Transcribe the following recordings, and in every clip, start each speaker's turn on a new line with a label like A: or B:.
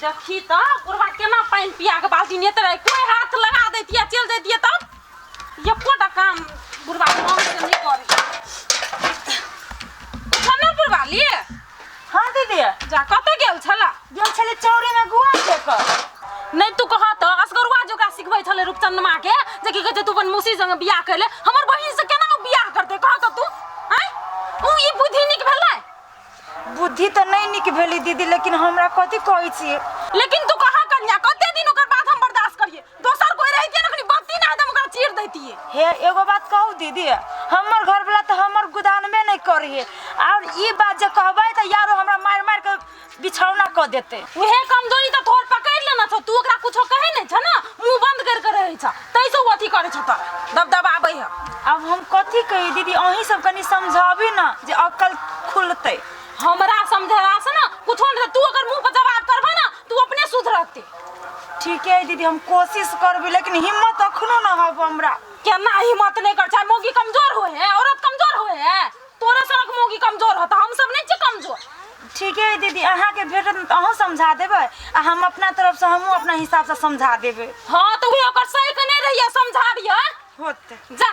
A: देखी तो गुरबा केना पानी पिया के बाल्टी ने तरह कोई हाथ लगा देती है चल देती है तब ये कोटा काम गुरबा मांग से नहीं करे खाना गुरबा लिए
B: हां दीदी
A: जा कत गेल छला
B: चौरी में गुआ देख
A: नहीं तू कहा तो असगरुआ जो का सिखबै छले रूपचंद मां के जे की कहते तू अपन मौसी संग बियाह करले हमर बहिन से केना बियाह करते कह तो तू हैं उ ई बुद्धि निक भेलै
B: बुद्धि तो नहीं निक भेली दीदी लेकिन हमरा कथि कहै छी
A: लेकिन तू कहा कन्या कते दिन ओकर बात हम बर्दाश्त करिए दोसर कोई रहिते न कनी बत्ती ना दम ओकरा चीर दैतिए
B: हे एगो बात कहू दीदी हमर घर वाला तो हमर गुदान में नहीं करिए और ई बात जे कहबै त यारो हमरा मार मार के बिछौना क देते
A: उहे कमजोरी त थोर पकड़ लेना छ तू ओकरा कुछो कहे नै छ ना मुंह बंद कर के रहै छ तैसो अथी करे छ त दबदबाबै है
B: अब हम कथि कही दीदी अही सब कनी समझाबी ना जे अक्ल खुलते
A: हमरा समझला से ना कुछो न तू अगर मुंह पर जवाब करबे ना तू अपने सुधरते
B: ठीक है दीदी हम कोशिश करबी लेकिन हिम्मत अखनो ना हब हमरा
A: केना हिम्मत नहीं कर चाहे मोगी कमजोर होए है औरत कमजोर होए है तोरे सनक मोगी कमजोर होता हम सब नहीं छ कमजोर
B: ठीक है दीदी अहाँ के भेटत त अहाँ समझा देबे आ हम अपना तरफ से हमहू अपना हिसाब से समझा देबे
A: हां तो वे ओकर सही के नहीं रहिए समझाबिए
B: होते
A: जा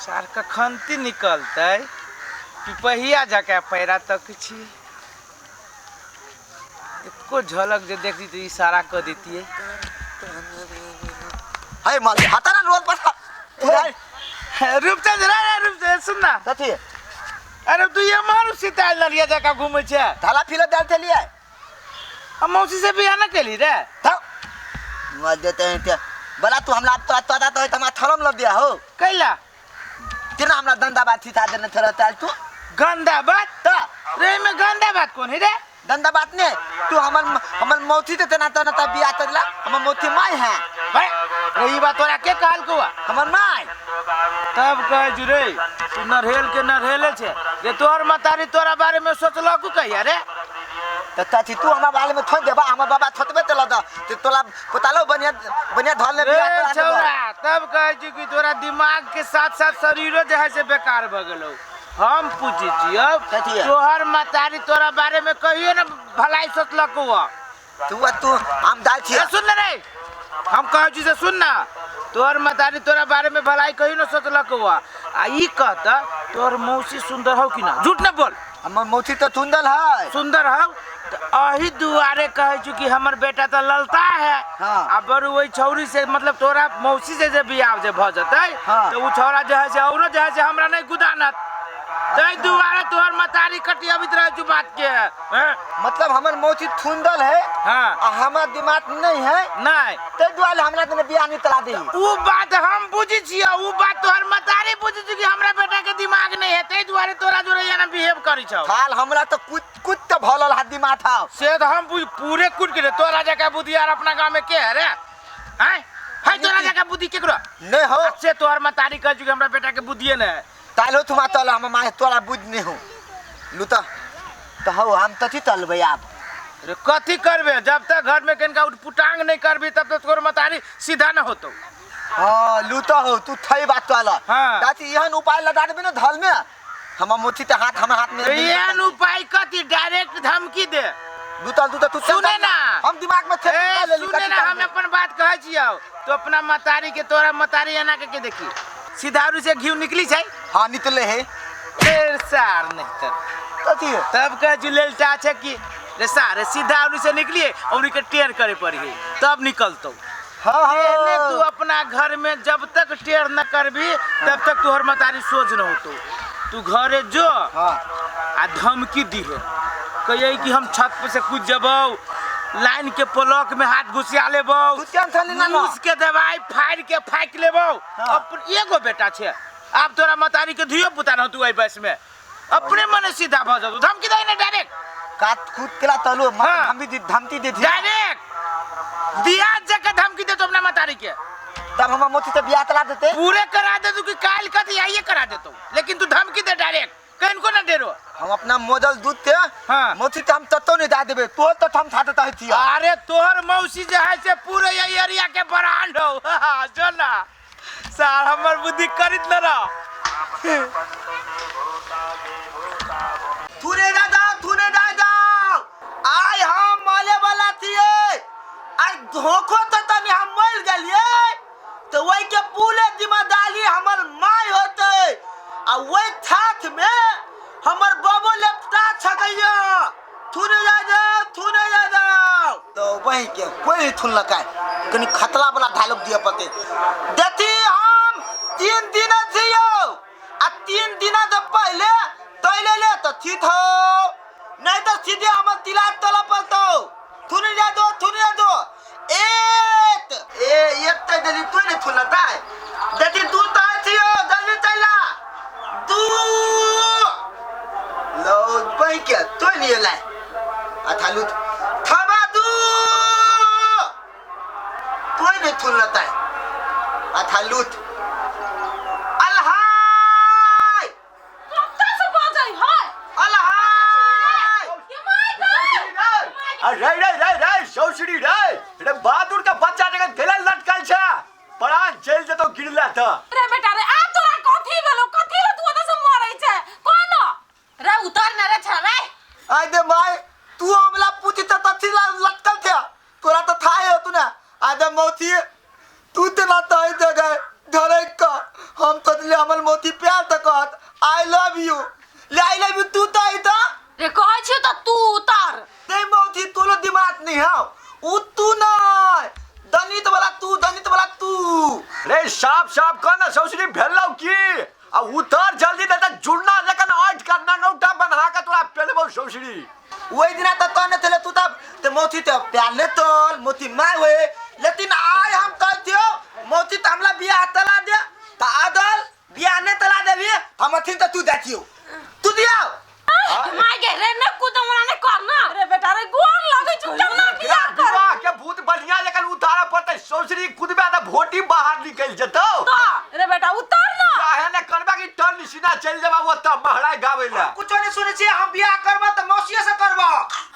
C: सार का खंती निकलते पिपहिया जाके पैरा तक छी एको झलक जे देखती तो इशारा कर देती है
D: हाय माल हाथा ना रोड पर
C: रूपचंद रे रूपचंद सुनना
D: कथि
C: अरे तू ये मारू सीता लड़िया जाके घूमे छे
D: थाला फिले डाल के लिए
C: हम मौसी से बियाह न केली रे
D: था मत देते हैं ते बला तू हमरा तो हमरा थरम लग दिया हो
C: कैला
D: तेना हमरा दंदा बात सिखा देने थरता तू
C: गंदा बात
D: ता
C: रे में गंदा बात कौन है रे
D: दंदा बात ने तू हमर मौसी ते तेना तना बियाह करला हमर मौसी माई है
C: भाई रही बात तोरा के कहल को
D: हमर माई
C: तब कह जुरे तू नरहेल के नरहेले छे जे तोर मतारी तोरा बारे में सोचलो को कहिया रे
D: त ताची तू हमरा बारे में थोड़ देबा हमर बाबा थतबे तेला द ते तोला पतालो बनिया धल ने बियाह करा
C: छौरा तब कह छु कि तोरा दिमाग के साथ साथ शरीरो जे है से बेकार भ गेलो हम पूछी छियो तोहर मतारी तोरा बारे में कहियो ना भलाई सोचलको
D: तू हम दाल छिया
C: सुन रे हम कह छी से सुन ना तोहर मतारी तोरा बारे में भलाई कहियो ना सोचलको आ ई कहता तोर मौसी सुंदर हो कि ना झूठ न बोल
D: हमर मौसी तो सुंदर है
C: तो अही दुआरे कहे छु कि हमर बेटा तो ललता है
D: हाँ।
C: आ बरु वही छौरी से मतलब तोरा मौसी से जे बियाह जे भ जतै
D: हाँ।
C: तो उ छौरा जे है से औरो जे है से हमरा नहीं गुदानत तै दुआरे तोहर मतारी कटिया बित रह छु बात के
D: मतलब हमर मौसी सुंदर है
C: हां
D: आ हमर दिमाग नहीं है
C: नहीं
D: ते दुआरे हमरा तने बियाह नहीं तला दे
C: उ बात हम बुझी छियो उ बात तोहर मतारी बुझी छी कि हमरा बेटा के दिमाग नहीं है तै दुआरे तोरा जोरे याना बिहेव करी छौ
D: हाल हमरा तो कुछ तो भलल हा दिमाग था
C: से तो हम पूरे कुट के तोरा जका बुद्धि यार अपना गांव में के है रे हैं है तोरा जका बुद्धि केकरो
D: नहीं हो
C: से तोहर मतारी कह छु कि हमरा बेटा के बुद्धिए नहीं है
D: तालो तुम तल हम मां तोरा बुझ नहीं हो लुता तो हो हम तथी तलबे अब
C: रे कथी करबे जब तक घर में कनका उठपुटांग नहीं करबी तब तक तोर मतारी सीधा न होतो
D: हां लुता हो तू थई बात तल
C: हाँ।
D: दाती यहन उपाय लगा देबे न धल में हम मोती ते हाथ हम हाथ में
C: एन उपाय कथी डायरेक्ट धमकी दे
D: लुता तू
C: सुने ना
D: हम दिमाग में थे
C: सुने ना हम अपन बात कहै छियौ तो अपना मतारी के तोरा मतारी एना के देखी सीधारू से घी निकली छै
D: हां निकले है
C: तेर सार नहीं तर
D: कथी
C: तब कह जुलेलटा छै कि रे सारे सीधारू से निकलिए और के टेर करे पड़ी तब निकलतो
D: हां
C: एने तू अपना घर में जब तक टेर न करबी तब तक तोहर मतारी सोच न होतो तू घरे जो
D: हां
C: आ धमकी दी है कहिए कि हम छत पे से कूद जबौ लाइन के ब्लॉक में हाथ घुसिया लेबौ
D: तू टेंशन लेना ना
C: उसके दवाई फाड़ के फाक लेबौ
D: हाँ।
C: अपन एगो बेटा छे आप तोरा मतारी के धियो पुता न तू आई बस में अपने मन सीधा भ जाऊ धमकी दे ना डायरेक्ट
D: काट कूद केला तलो
C: हाँ।
D: हम भी धमकी दे थी
C: डायरेक्ट दिया जगह धमकी दे तो अपना मतारी के
D: तब हम मोती से बियाह करा देते
C: पूरे करा दे तू कि काल कथी आइए करा देतो लेकिन तू धमकी दे डायरेक्ट कहीं को ना डेरो
D: हम अपना मोजल दूध के
C: हाँ।
D: मोती ते हम तत्तो नहीं दा देबे तो हम छाटता है थिया
C: अरे तोहर मौसी जे है से पूरे ये एरिया के ब्रांड हो जो ना सार हमर बुद्धि करित न रह
D: थूने दादा आ आई धोखो तो तनी हम मर गेलिए तो वही के पूरे जिम्मेदारी हमर माय होते आ वही साथ में हमर बाबू लेपटा छगैया थुने जा तो वही के कोई थुन लकाय कनी खतला वाला डायलॉग दिया पते देती हम 3 दिन थियो आ 3 दिन से पहले तैले ले तो ठीक हो नहीं तो सीधे हम तिला तला पलतो थुने जा दो एक तय जल्दी तू नहीं थुनता है देती तू ताय थियो जल्दी चला तू लो भाई क्या तो नहीं लाए अथालू थबा तू नहीं थुनता है अथालू अलहाय
A: कत्ता से बाजै है
D: अलहाय
E: रे सौसरी रे बहादुर का बच्चा जगह गला लटकल छ परान जेल जतो गिरला त
A: रे बेटा रे आ तोरा कथी भेलो कथी ले तू ओता से मरै छै कोन रे उतर न रे छरे
D: आई दे माय तू हमला पूछी त तथी लटकल थे तोरा तो था है तू ना आदे मोती तू ते ना ताई दे गए धरे का हम कदले हमल मोती प्यार त कहत आई लव यू ले आई लव यू तू ताई त
A: रे कहै छी त तू उतर
D: ते मोती तोलो दिमाग नहीं है उ तू ना दनित वाला तू
E: रे साफ कहना सौसरी भेलौ की आ उतर जल्दी न त जुड़ना लेकिन आठ करना नौटा बना के तोरा पेलबौ सौसरी
D: वही दिन त तने तले तू तब ते मोती ते प्यार ले तोल मोती माय होए लेकिन आय हम कहतियो मोती त हमला बियाह तला दे त आदल बियाह ने तला देबी हम थिन त तू जातियो तू दिया
A: माय गे रे न कुदमरा ने करना रे बेटा रे गोर लगै छु जमना बियाह कर
E: विवाह के भूत बढ़िया लेकिन उतारा पड़ते सौसरी खुदबे त भोटी बाहर निकल जतो
A: तो रे बेटा उतर ना
E: काहे ने करबा की टर्न सीधा चल जाबा वो त महड़ाई गावेला
D: कुछ नहीं सुने छी हम बियाह करबा त मौसिया से करबा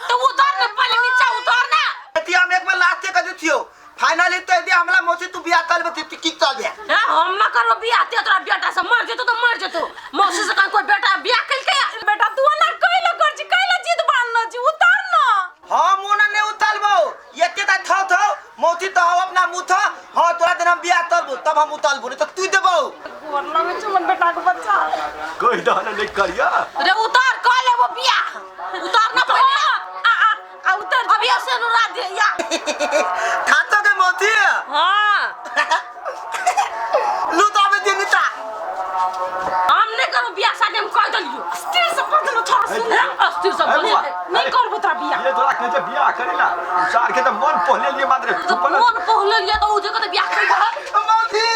A: तो उतर ने पहले नीचे उतर ना
D: ती हम एक बार लास्ट के कह दियो फाइनली तो दे हमला मोती तू बियाह करबे त की चल दे
A: रे हम ना करबो बियाह ते तोरा बेटा से मर जेतो तो मर जेतो मौसी से कोई बेटा बियाह कइल के बेटा तू ना कइला कर छी कइला जिद बांधना छी उतर ना
D: हां मोना ने उतारबो एते त थौ मोती तो हम अपना मुंह था हां तोरा दिन हम बियाह करबो तब हम उतारबो नहीं तो तू देबो
A: गोर लगै छु मन बेटा के बच्चा
E: कोई दहन नहीं करिया
A: रे उतर कर ले वो बियाह उतर ना पहले आ उतर अभी से नुरा दे या
D: खातो के मोती
A: हां
D: लूटा में दिनता
A: हमने करो बियाह शादी हम कह दलियो अस्थिर से पकड़ छोड़ सुन अस्थिर से बोल नहीं करबो तोरा बियाह
E: ये तोरा कहे बियाह करेला सार के त मन पहले लिए मात्र
A: तो मन पहले लिया तो उजे के बियाह कर
D: मोती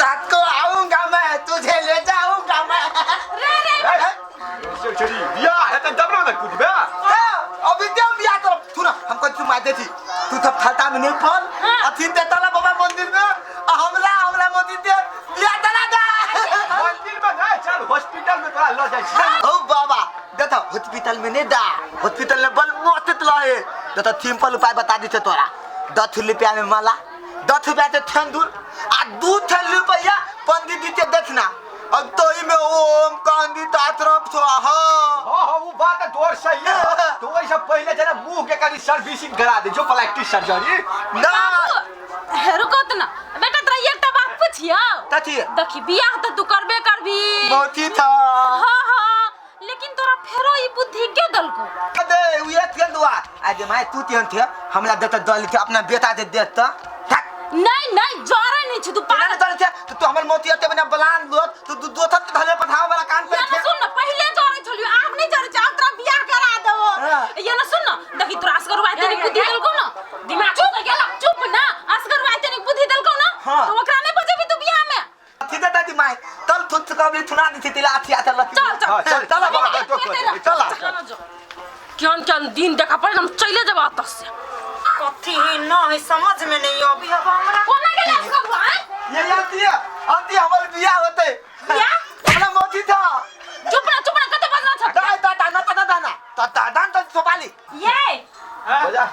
D: रात को आऊंगा मैं तुझे ले जाऊंगा मैं
A: रे
E: सौसरी बियाह है त दबरो न खुदबे
D: अभी दे बियाह कर तू ना हमको तू मार देती तू तो फाटा में नहीं पल अथीन ते तला बाबा मंदिर में हमला मोती दे बियाह तला दे
E: मंदिर में नहीं चल हॉस्पिटल में तोरा ल जाय छी
D: ओ बाबा देखो हॉस्पिटल में नहीं दा हॉस्पिटल में बल मोत लाए तो सिंपल उपाय बता दी तोरा 10 रुपया में माला 10 रुपया से ठंडूर आ 2 रुपया पंडित जी के देखना अब तो ही में ओम कांदी तात्रम स्वाहा
E: हां वो बात है तोर सही है तो वैसे पहले जना मुंह के करी सर्विसिंग करा दे जो प्लास्टिक सर्जरी
D: ना
A: रुको त ना बेटा तोरा एकटा बात पूछियो
D: तथी
A: देखी बियाह त तू करबे करबी
D: मोती था
A: हां लेकिन तोरा फेरो ई बुद्धि के दलको
D: अबे उये तेल दुआ आज मैं तू तिहन थे हमरा देता दल थे अपना बेटा दे देता
A: नहीं जोरे नहीं छु तू
D: पागल दल थे तू हमर मोती अते बना बलान दो तू दो थक धले पठाव वाला कान पे
A: ये सुन ना पहले जोरे छलियो आब नहीं जोरे छ अब तोरा बियाह करा देबो ये ना सुन ना देखी तोरा असगर वाई तनी बुद्धि दलको ना दिमाग चुप गेला चुप ना असगर वाई तनी बुद्धि दलको ना तो ओकरा नहीं बजेबी तू बियाह में
D: ठीक है दादी माई तल थुन कबली थुना दी तिला आथिया तल
A: चल
E: चल बाबा
D: चल
A: क्यों दिन देखा पड़े हम चले जब आता से
B: कथी न है समझ में नहीं अभी अब हमरा
A: कोना के लाज करबो हैं
D: ये आती हमर बियाह होते
A: बियाह
D: हमरा मोती था
A: चुप ना कते बजना छ
D: दादा तो सोपाली
A: ये
E: बजा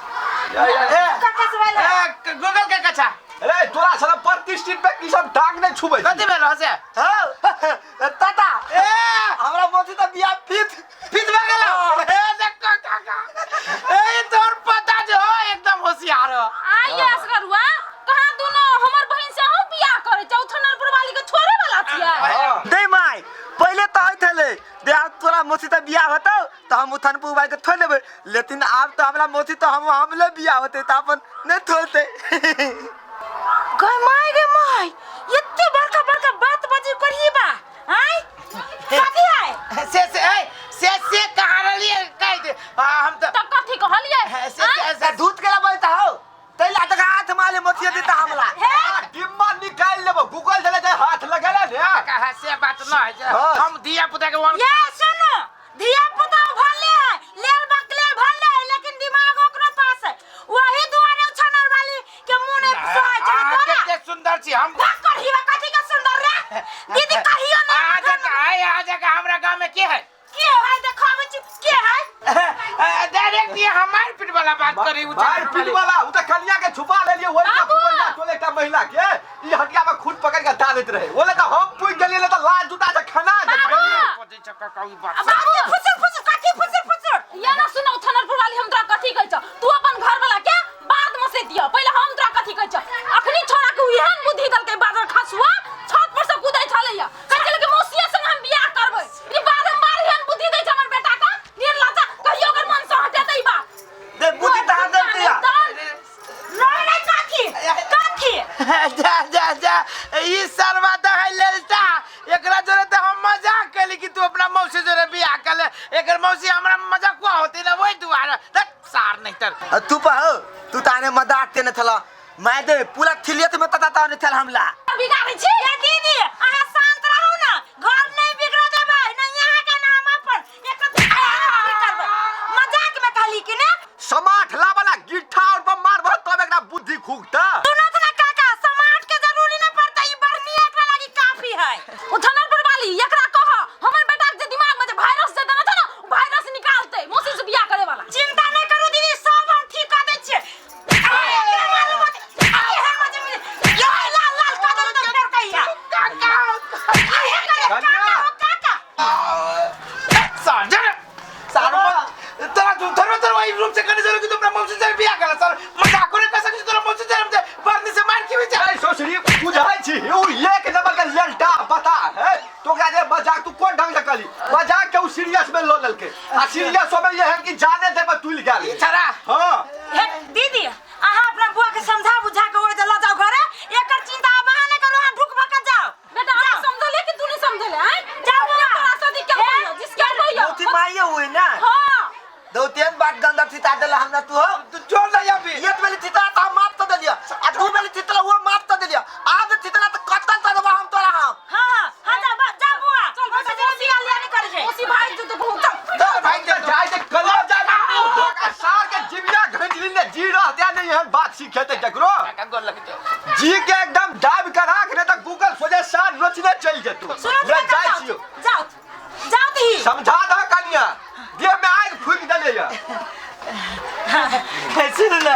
B: कक्का से वाला
C: गूगल के कछा
E: अरे तोरा साला प्रतिष्ठित पे की सब टांग नहीं छुबे
C: कथी भेल हसे
D: ताता हमरा मोती तो बियाह फिट
C: फिट भए गेल ए देखो काका ए तोर पता जो एक होशियार
A: आइए असगरुआ कहां दोनों हमर बहिन से हम बियाह करे चौथनरपुर वाली के छोड़े वाला छिया
D: दे माई पहले तो होत हले दे तोरा मोसी त बियाह होतो तो हम उथनपुर वाली के थोड़ लेबे लेकिन अब तो हमरा मोसी तो हमले बियाह होते त अपन नहीं थोड़ते
B: गे माई इतने बड़का बड़का बात बाजी करिए बा आई कथी है
C: से कहां रलिए कह दे हम तो
A: तब कथी कहलिए
D: से दूध के बोलता हो तैला तक हाथ माले मोती देता हमला
E: डिम्मा निकाल लेबो गूगल चले जाए हाथ लगेला रे
C: कहा से बात न है हम दिया पुता के वन
B: ये सुनो धिया पुता भले है लेल बकले भले है लेकिन दिमाग ओकरो पास है वही दुआरे छनर वाली के मुंह ने सोच तोरा
C: कितने सुंदर छी हम
B: कहिया कथी का सुंदर रे दीदी कहियो ना
C: आ जा हमरा गांव में के है
B: देखावे के है
C: डायरेक्ट ये हमार पिट वाला बात करी
E: भाई पिट वाला उ त कन्या के छुपा ले लिए ओले का पुपनिया टोले का महिला के ई हटिया में खुद पकड़ के डालत रहे ओले त हम पुई गेलिए त लाज जूता से खाना
C: पति चक्का कई बात
B: बाबू फुसर कथी फुसर
A: या ना सुनो थनरपुर वाली हम तोरा कथी कहै छ तू अपन घर वाला के बाद में से दियो पहले हम तोरा कथी कहै छ अखनी छोरा के उहन बुद्धि दल के बादर खसुआ छत पर से कूदै छलैया कहै के मौसिया संग हम बियाह करबै ई बारंबार एहन बुद्धि दै छ हमर बेटा का निर लाता कहियो अगर मन से हटे तई बात
D: दे बुद्धि दहा दे दिया
B: नहीं काकी
C: जा ई सरवा त है लेलता एकरा जोरे त हम मजाक केली कि तू अपना मौसी जोरे बियाह कर ले एकर मौसी हमरा मजाक को होती ना वही दुआरा सार नहीं तर
D: तू पहो तू ताने मजाक के न थला मैं दे पूरा थिलियत में तता ताने थल हमला
A: बिगाड़ै छी
B: ये दीदी अहाँ शांत रहू ना घर नहीं बिगड़ देबै ना यहाँ के नाम पर एक करबै मजाक में कहली कि ने
E: समाठ ला वाला गिट्ठा और बम मारबो तब एकरा बुद्धि खुगता
B: सुनो ना काका समाज के जरूरी नहीं पड़ता ई बढ़नी एकरा लागि काफी है
A: थनरपुर वाली एकरा कह हमर बेटा के दिमाग में जे वायरस दे देना था ना वायरस निकालते मौसी से बियाह करे वाला
B: चिंता नहीं करू दीदी सब हम ठीक कर दै छियै
C: रूम से करने जरूर कि तुम मौसी से बियाह करा सर मजाक करे कैसे कि तोरा मौसी से हमसे बरनी से मार के बेचा
E: ए सोसरी बुझाई छी उ एक नंबर का ललटा बता है तो कह दे मजाक तू कौन ढंग से कली मजाक के उ सीरियस में लो ललके आ सीरियस में ये है कि जाने दे पर तुल गया
C: छरा
E: हां
B: दीदी अहाँ अपना बुआ के समझा बुझा के ओए चला जाओ घरे एकर चिंता अब अहाँ नहीं करू अहाँ ढुक भक जाओ
A: बेटा आप समझले कि तू नहीं समझले हैं
B: जाओ बुआ
A: तोरा शादी क्या कहियो जिसके कहियो
D: मोती माइए हुई ना
A: हां
D: दो तीन बात गंदा थी तादला हमना तू हो
C: तू छोड़ ले या भी
D: एक वाली थितला तो हम माफ तो दे दिया आ दो वाली थितला वो माफ तो दे दिया आज थितला तो कत्तल तो देबा हम तोरा हम
B: हां जा बुआ चल बस जल्दी आलिया नहीं करे छै
A: मौसी भाई जो तो बहुत
C: चल भाई
E: के जाए दे कलो जाना का सार के जिबिया घंजली ने जी रहते नहीं है बात सीखेते जकरो
C: का गोल लग जा
E: जी के एकदम डाब करा के त गूगल सोजे सार रचने चल जेतू मैं जाय छियो
B: जाओ दी
E: समझा दा कनिया देह में आग फूक दले या
D: सुन ना